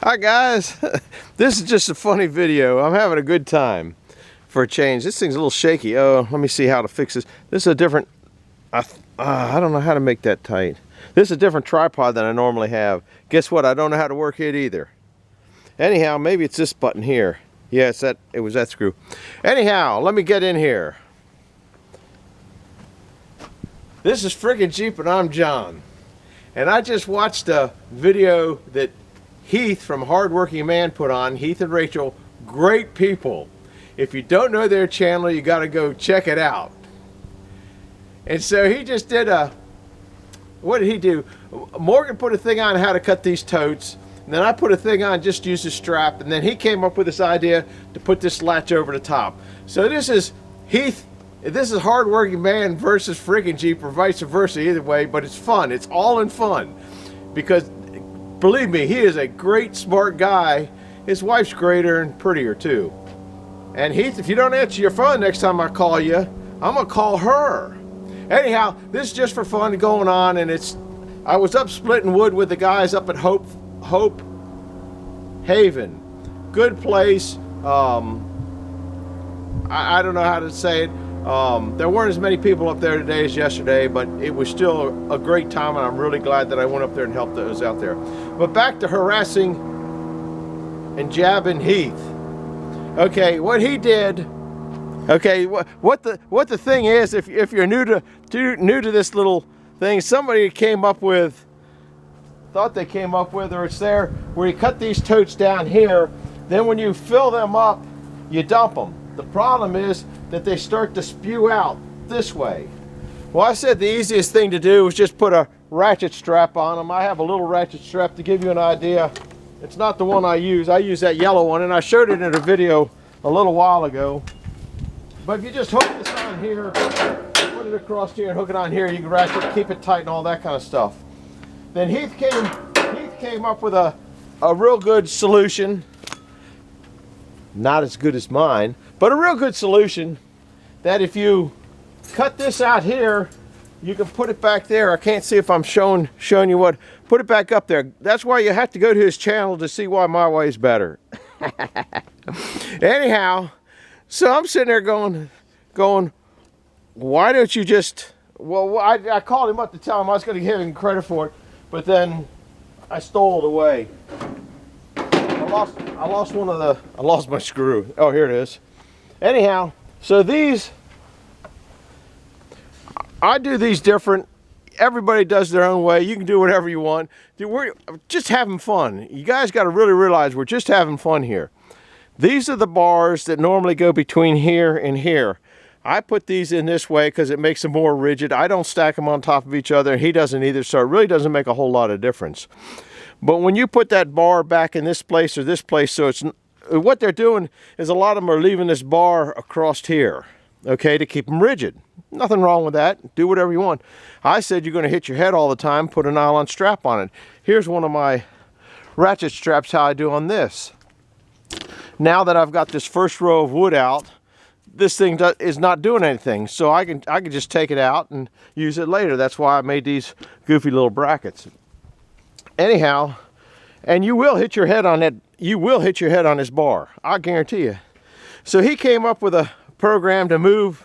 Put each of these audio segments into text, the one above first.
Hi guys, this is just a funny video. I'm having a good time for a change. This thing's a little shaky. Oh, let me see how to fix this. This is a different, I don't know how to make that tight. This is a different tripod than I normally have. Guess what? I don't know how to work it either. Anyhow, maybe it's this button here. Yeah, it was that screw. Anyhow, let me get in here. This is Fricknjeep and I'm John. And I just watched a video that Heath from Hardworking Man put on. Heath and Rachel, great people. If you don't know their channel, you got to go check it out. And so he just did what did he do? Morgan put a thing on how to cut these totes, and then I put a thing on just use a strap, and then he came up with this idea to put this latch over the top. So this is Heath, this is Hardworking Man versus Fricknjeep, or vice versa, either way, but it's fun. It's all in fun, because believe me, he is a great, smart guy. His wife's greater and prettier too. And Heath, if you don't answer your phone next time I call you, I'm gonna call her. Anyhow, this is just for fun going on, and I was up splitting wood with the guys up at Hope Haven. Good place. I don't know how to say it. There weren't as many people up there today as yesterday, but it was still a great time, and I'm really glad that I went up there and helped those out there. But back to harassing and jabbing Heath. Okay, what he did. Okay, what the thing is, if you're new to this little thing, somebody came up with, or it's there, where you cut these totes down here. Then when you fill them up, you dump them. The problem is that they start to spew out this way. Well, I said the easiest thing to do was just put a ratchet strap on them. I have a little ratchet strap to give you an idea. It's not the one I use that yellow one, and I showed it in a video a little while ago. But if you just hook this on here, put it across here and hook it on here, you can ratchet, keep it tight and all that kind of stuff. Then Heath came up with a real good solution. Not as good as mine, but a real good solution, that if you cut this out here, you can put it back there. I can't see if I'm showing you what. Put it back up there. That's why you have to go to his channel to see why my way is better. Anyhow, so I'm sitting there going, why don't you just, well, I called him up to tell him I was going to give him credit for it, but then I stole it away. I lost my screw. Oh, here it is. Anyhow, so I do these different. Everybody does their own way. You can do whatever you want. We're just having fun. You guys got to really realize we're just having fun here. These are the bars that normally go between here and here. I put these in this way because it makes them more rigid. I don't stack them on top of each other, and he doesn't either, so it really doesn't make a whole lot of difference. But when you put that bar back in this place or this place, so it's, what they're doing is a lot of them are leaving this bar across here, okay, to keep them rigid. Nothing wrong with that. Do whatever you want. I said you're going to hit your head all the time, put a nylon strap on it. Here's one of my ratchet straps, how I do on this. Now that I've got this first row of wood out, this thing is not doing anything, so I can just take it out and use it later. That's why I made these goofy little brackets. Anyhow, and you will hit your head on that. You will hit your head on this bar, I guarantee you. So he came up with a program to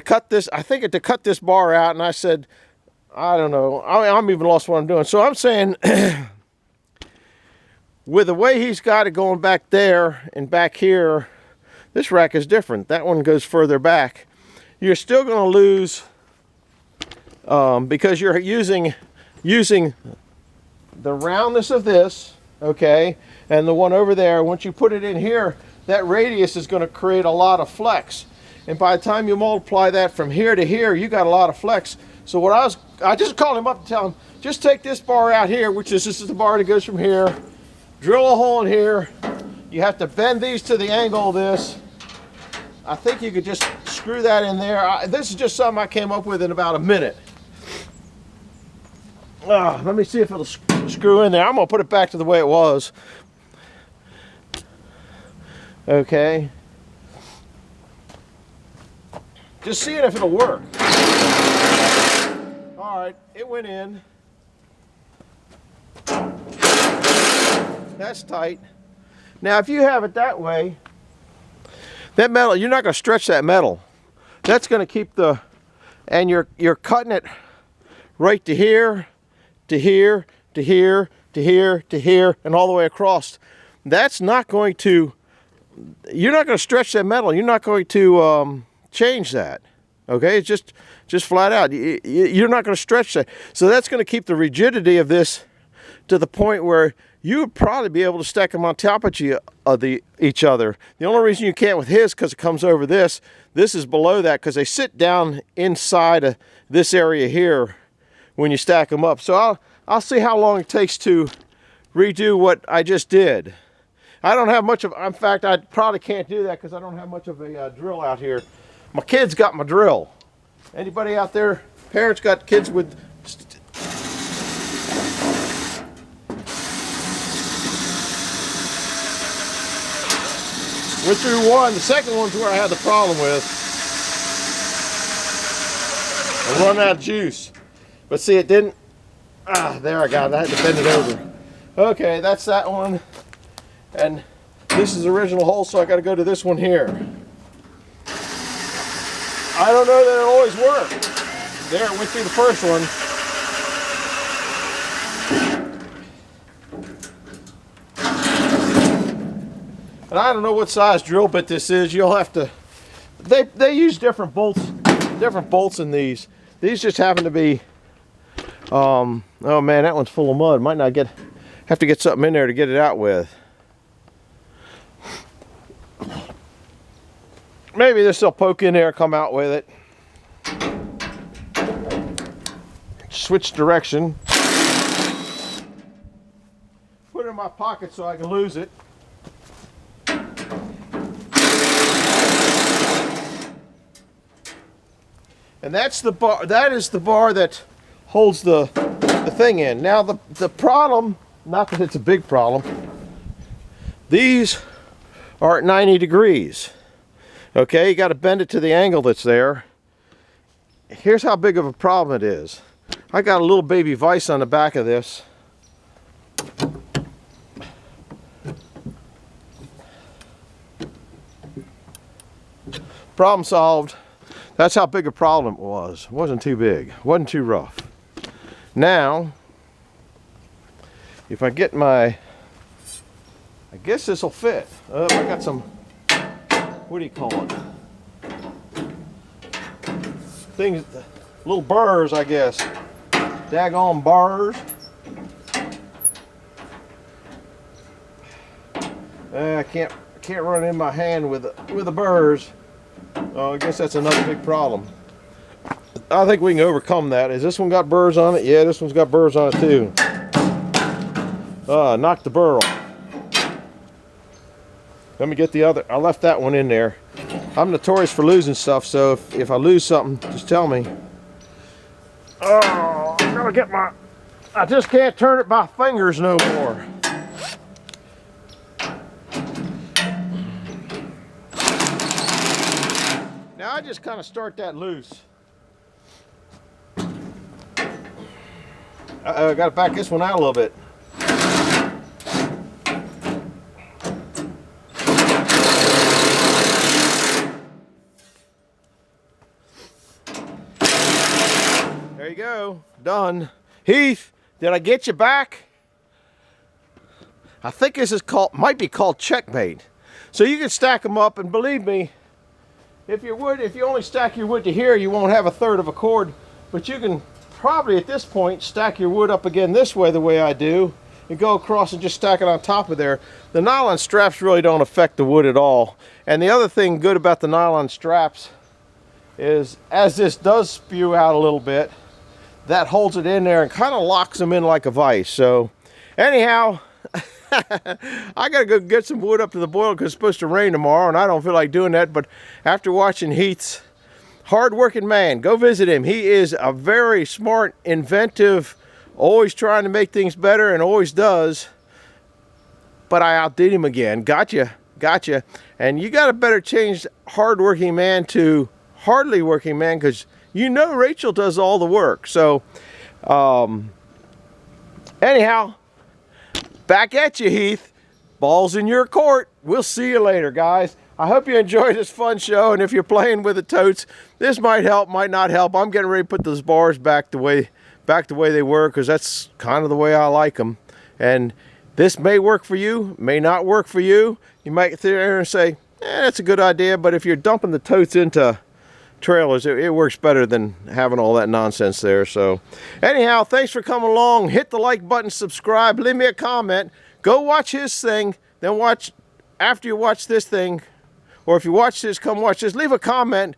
cut this. I think to cut this bar out, and I said, I don't know. I'm even lost what I'm doing. So I'm saying, with the way he's got it going back there and back here, this rack is different. That one goes further back. You're still going to lose because you're using the roundness of this, okay, and the one over there. Once you put it in here, that radius is going to create a lot of flex. And by the time you multiply that from here to here, you got a lot of flex. So what I just called him up to tell him, just take this bar out here, this is the bar that goes from here, drill a hole in here. You have to bend these to the angle of this. I think you could just screw that in there. This is just something I came up with in about a minute. Let me see if it'll screw in there. I'm going to put it back to the way it was. Okay. Just seeing if it'll work. All right, it went in. That's tight. Now if you have it that way, that metal, you're not going to stretch that metal. That's going to keep the, and you're cutting it right to here, to here, to here, to here, to here, and all the way across. That's not going to, you're not going to stretch that metal. You're not going to change that. Okay, it's just flat out. You're not going to stretch that. So that's going to keep the rigidity of this to the point where you would probably be able to stack them on top of each other. The only reason you can't with his because it comes over this. This is below that because they sit down inside of this area here when you stack them up. So I'll see how long it takes to redo what I just did. I don't have much of, in fact, I probably can't do that because I don't have much of a drill out here. My kids got my drill. Anybody out there, parents got kids with went through one. The second one's where I had the problem with. I run out of juice. But see, it didn't. There I got it. I had to bend it over. Okay, that's that one. And this is the original hole, so I got to go to this one here. I don't know that it always worked. There, it went through the first one. And I don't know what size drill bit this is. You'll have to, they use different bolts in these. These just happen to be, oh man, that one's full of mud. Might not have to get something in there to get it out with. Maybe this will poke in there, come out with it. Switch direction. Put it in my pocket so I can lose it. And that's the bar. That is the bar that holds the thing in. Now the problem, not that it's a big problem. These are at 90 degrees. Okay, you got to bend it to the angle that's there. Here's how big of a problem it is. I got a little baby vise on the back of this. Problem solved. That's how big a problem it was. It wasn't too big. It wasn't too rough. Now, if I get my, I guess this will fit. I got some, what do you call it? Things, little burrs, I guess. Daggone burrs. I can't run it in my hand with the burrs. Oh, I guess that's another big problem. I think we can overcome that. Has this one got burrs on it? Yeah, this one's got burrs on it too. Knock the burr off. Let me get the other. I left that one in there. I'm notorious for losing stuff, so if I lose something, just tell me. Oh, I'm gonna get my, I just can't turn it by fingers no more. Now I just kind of start that loose. I gotta back this one out a little bit. There you go, done. Heath, did I get you back? I think this is called, might be called checkmate. So you can stack them up, and believe me, if you only stack your wood to here, you won't have a third of a cord. But you can probably at this point stack your wood up again this way, the way I do, and go across and just stack it on top of there. The nylon straps really don't affect the wood at all. And the other thing good about the nylon straps is, as this does spew out a little bit, that holds it in there and kind of locks them in like a vise. So anyhow, I gotta go get some wood up to the boil because it's supposed to rain tomorrow, and I don't feel like doing that. But after watching Heath's hard-working man, go visit him. He is a very smart, inventive, always trying to make things better, and always does. But I outdid him again. Gotcha. And you got to better change hard-working man to hardly working man, because you know Rachel does all the work. So anyhow, back at you, Heath. ball's in your court. We'll see you later, guys. I hope you enjoyed this fun show, and if you're playing with the totes, this might help, might not help. I'm getting ready to put those bars back the way they were, because that's kind of the way I like them. And this may work for you, may not work for you. You might sit there and say, that's a good idea, but if you're dumping the totes into trailers, it works better than having all that nonsense there. So anyhow, thanks for coming along. Hit the like button, subscribe, leave me a comment. Go watch his thing, then watch, after you watch this thing, or if you watch this, come watch this, leave a comment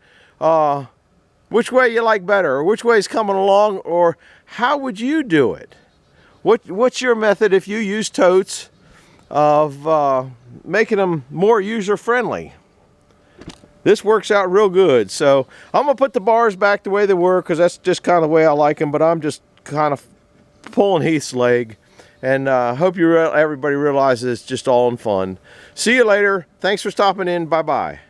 which way you like better, or which way is coming along, or how would you do it? What's your method if you use totes of making them more user-friendly? This works out real good. So I'm gonna put the bars back the way they were, because that's just kind of the way I like them, but I'm just kind of pulling Heath's leg. And hope everybody realizes it's just all in fun. See you later. Thanks for stopping in. Bye-bye.